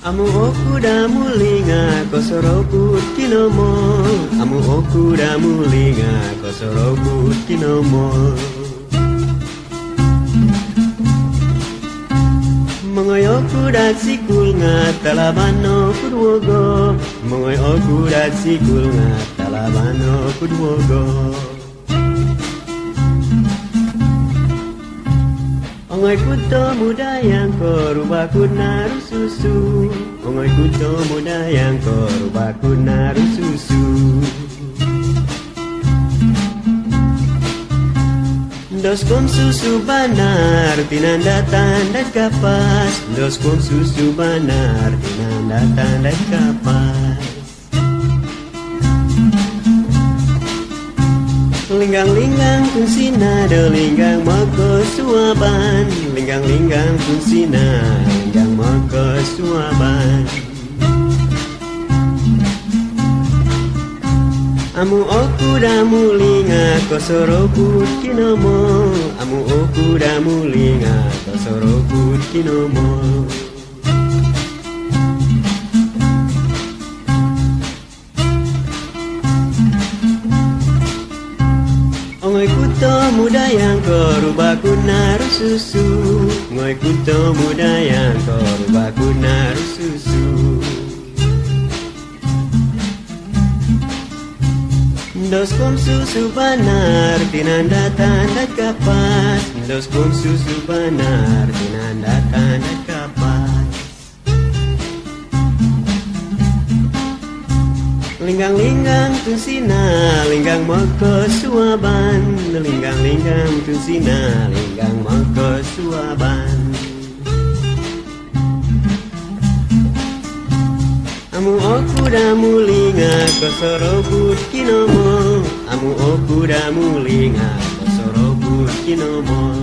Amu okuda mulinga kosorobut kinomo. Amu okuda mulinga kosorobut kinomo. Mongoy okuda sikul nga talabano kudwogo. Mongoy okuda sikul nga talabano kudwogo. Ongoy kuto muda yang korubah kunaru susu. Ongoy kuto muda yang korubah kunaru susu. Doskom susu banar tinanda tanda kapas. Doskom susu banar tinanda tanda kapas. Linggang-linggang kunsina do linggang moko suaban. Linggang-linggang kunsina linggang moko suaban. Amu okuda mulinga kosorobut kinomo. Amu okuda mulinga kosorobut kinomo. Ngoy kuto muda yang korubah kunaru susu. Ngoy kuto muda yang korubah kunaru susu. Doskom susu banar tinanda tanda kapas. Doskom susu banar tinanda tanda kapas. Linggang-linggang tunsina linggang moko suaban. Linggang-linggang tunsina linggang moko suaban. Amu okuda mulinga kosorobut kinomo. Amu okuda mulinga kosorobut kinomo.